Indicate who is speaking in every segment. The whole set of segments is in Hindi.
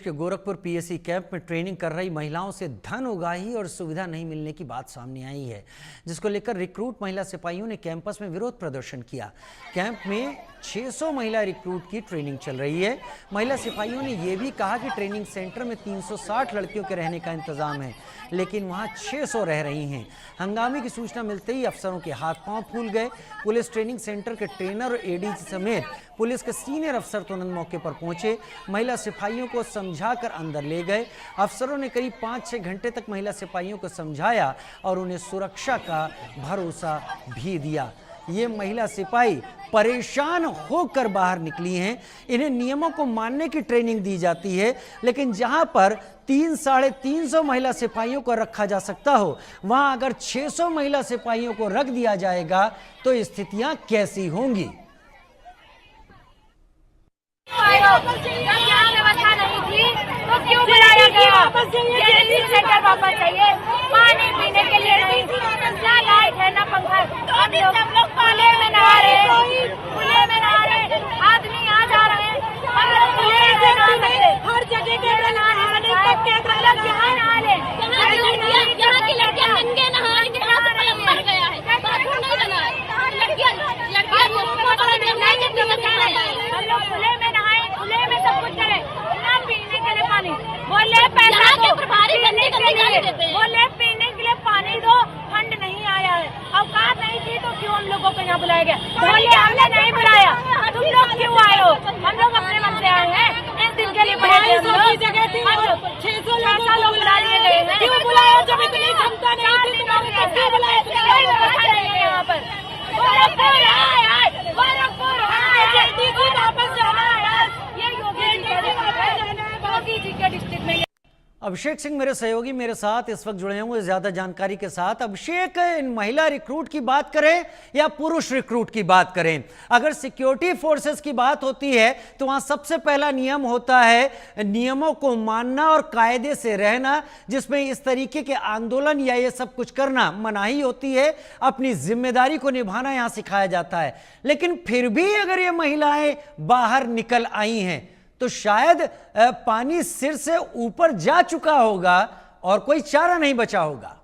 Speaker 1: के गोरखपुर पीएससी कैंप में ट्रेनिंग कर रही महिलाओं से धन उगाही और सुविधा नहीं मिलने की बात सामने आई है, जिसको लेकर रिक्रूट महिला सिपाहियों ने कैंपस में विरोध प्रदर्शन किया। कैंप में 600 महिला रिक्रूट की ट्रेनिंग चल रही है। महिला सिपाहियों ने यह भी कहा कि ट्रेनिंग सेंटर में 360 लड़कियों के रहने का इंतजाम है, लेकिन वहां 600 रह रही हैं। हंगामे की सूचना मिलते ही अफसरों के हाथ पांव फूल गए। पुलिस ट्रेनिंग सेंटर के ट्रेनर और एडीजी समेत पुलिस के सीनियर अफसर तुरंत मौके पर पहुंचे, महिला सिपाहियों को समझाकर अंदर ले गए। अफसरों ने करीब 5-6 घंटे तक महिला सिपाहियों को समझाया और उन्हें सुरक्षा का भरोसा भी दिया। ये महिला सिपाही परेशान होकर बाहर निकली हैं। इन्हें नियमों को मानने की ट्रेनिंग दी जाती है, लेकिन जहां पर 300-350 महिला सिपाहियों को रखा जा सकता हो, वहां अगर 600 महिला सिपाहियों को रख दिया जाएगा तो स्थितियां कैसी होंगी।
Speaker 2: व्यवस्था नहीं थी तो क्यों बुलाया गया? सेंटर वापस चाहिए, पानी पीने के लिए नहीं, ना लाइट है ना पंखा। हम लोग खुले में नहा रहे, खुले में नहा रहे, आदमी आ जा रहे हैं, हम लोग खुले में नहा सकते, हर जगह के यहाँ नहा ले। यहाँ की लड़कियां नंगे नहा के मर गया है, हम लोग खुले में नहाए, खुले में सब कुछ करे, ना पीने के लिए पानी बोले, पैसा के प्रभारी करने के लिए बोले, पीने के लिए पानी दो, फंड नहीं आया है, औकात नहीं थी तो क्यों हम लोगों को यहाँ बुलाया गया? बोले हमने नहीं बुलाया, तुम लोग क्यों आए हो? हम लोग अपने मन से आए हैं, इस दिन के लिए बुलाए थे हम लोग, 600 लोग बुला लिए गए हैं। क्यों बुलाया जब इतनी क्षमता नहीं थी? क्यों बुलाया? कोई नहीं है यहाँ पर।
Speaker 1: अभिषेक सिंह मेरे सहयोगी मेरे साथ इस वक्त जुड़े हुए ज्यादा जानकारी के साथ। अभिषेक, इन महिला रिक्रूट की बात करें या पुरुष रिक्रूट की बात करें, अगर सिक्योरिटी फोर्सेस की बात होती है तो वहां सबसे पहला नियम होता है नियमों को मानना और कायदे से रहना, जिसमें इस तरीके के आंदोलन या ये सब कुछ करना मनाही होती है। अपनी जिम्मेदारी को निभाना यहां सिखाया जाता है। लेकिन फिर भी अगर ये महिलाएं बाहर निकल आई हैं तो शायद पानी सिर से ऊपर जा चुका होगा और कोई चारा नहीं बचा होगा।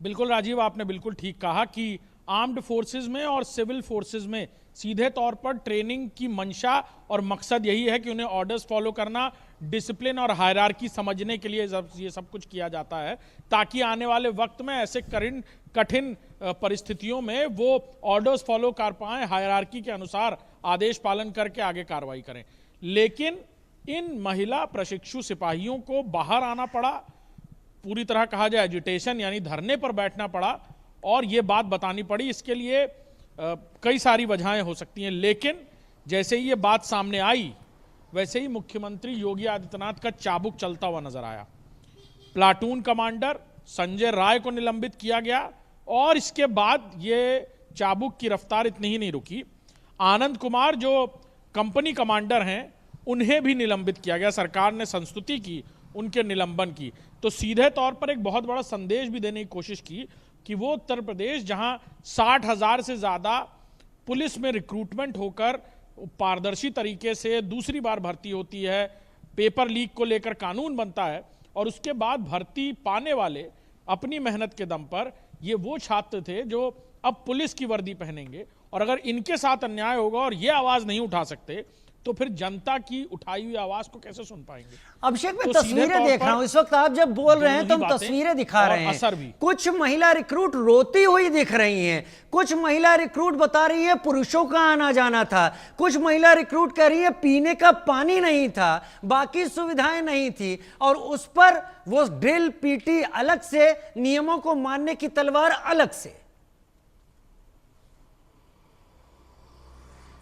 Speaker 3: बिल्कुल राजीव, आपने बिल्कुल ठीक कहा कि आर्म्ड फोर्सेस में और सिविल फोर्सेस में सीधे तौर पर ट्रेनिंग की मंशा और मकसद यही है कि उन्हें ऑर्डर्स फॉलो करना, डिसिप्लिन और हायरार्की समझने के लिए ये सब कुछ किया जाता है, ताकि आने वाले वक्त में ऐसे कठिन परिस्थितियों में वो ऑर्डर्स फॉलो कर पाएं, हायरार्की के अनुसार आदेश पालन करके आगे कार्रवाई करें। लेकिन इन महिला प्रशिक्षु सिपाहियों को बाहर आना पड़ा, पूरी तरह कहा जाए एजिटेशन यानी धरने पर बैठना पड़ा और ये बात बतानी पड़ी। इसके लिए कई सारी वजहें हो सकती हैं, लेकिन जैसे ही ये बात सामने आई वैसे ही मुख्यमंत्री योगी आदित्यनाथ का चाबुक चलता हुआ नजर आया। प्लाटून कमांडर संजय राय को निलंबित किया गया और इसके बाद ये चाबुक की रफ्तार इतनी ही नहीं रुकी। आनंद कुमार जो कंपनी कमांडर हैं उन्हें भी निलंबित किया गया। सरकार ने संस्तुति की उनके निलंबन की, तो सीधे तौर पर एक बहुत बड़ा संदेश भी देने की कोशिश की कि वो उत्तर प्रदेश जहां 60,000 से ज्यादा पुलिस में रिक्रूटमेंट होकर पारदर्शी तरीके से दूसरी बार भर्ती होती है, पेपर लीक को लेकर कानून बनता है और उसके बाद भर्ती पाने वाले अपनी मेहनत के दम पर ये वो छात्र थे जो अब पुलिस की वर्दी पहनेंगे, और अगर इनके साथ अन्याय होगा और ये आवाज नहीं उठा सकते तो फिर जनता की उठाई हुई आवाज को कैसे सुन पाएंगे?
Speaker 1: अभिषेक, मैं तस्वीरें देख रहा हूं इस वक्त, आप जब बोल रहे हैं तो हम तस्वीरें दिखा रहे हैं। कुछ महिला रिक्रूट रोती हुई दिख रही हैं, कुछ महिला रिक्रूट बता रही है पुरुषों का आना जाना था, कुछ महिला रिक्रूट कह रही है पीने का पानी नहीं था, बाकी सुविधाएं नहीं थी, और उस पर वो ड्रिल पीटी अलग से, नियमों को मानने की तलवार अलग से।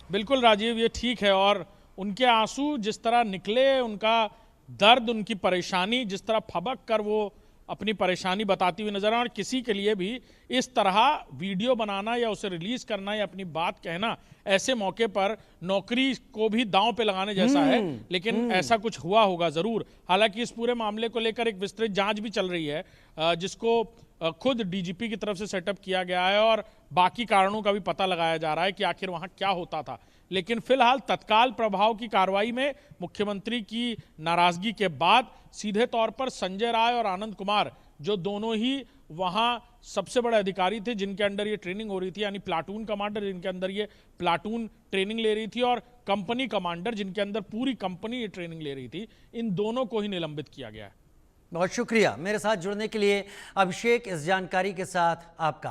Speaker 3: बिल्कुल राजीव, ये ठीक है, और उनके आंसू जिस तरह निकले, उनका दर्द, उनकी परेशानी जिस तरह फबक कर वो अपनी परेशानी बताती हुई नजर आए, और किसी के लिए भी इस तरह वीडियो बनाना या उसे रिलीज करना या अपनी बात कहना ऐसे मौके पर नौकरी को भी दांव पे लगाने जैसा है। लेकिन ऐसा कुछ हुआ होगा जरूर। हालांकि इस पूरे मामले को लेकर एक विस्तृत जांच भी चल रही है, जिसको खुद डीजीपी की तरफ से सेटअप किया गया है और बाकी कारणों का भी पता लगाया जा रहा है कि आखिर वहां क्या होता था। लेकिन फिलहाल तत्काल प्रभाव की कार्रवाई में मुख्यमंत्री की नाराजगी के बाद सीधे तौर पर संजय राय और आनंद कुमार, जो दोनों ही वहां सबसे बड़े अधिकारी थे जिनके अंडर ये ट्रेनिंग हो रही थी, यानी प्लाटून कमांडर जिनके अंदर ये प्लाटून ट्रेनिंग ले रही थी और कंपनी कमांडर जिनके अंदर पूरी कंपनी ये ट्रेनिंग ले रही थी, इन दोनों को ही निलंबित किया गया है।
Speaker 1: बहुत शुक्रिया मेरे साथ जुड़ने के लिए अभिषेक, इस जानकारी के साथ आपका।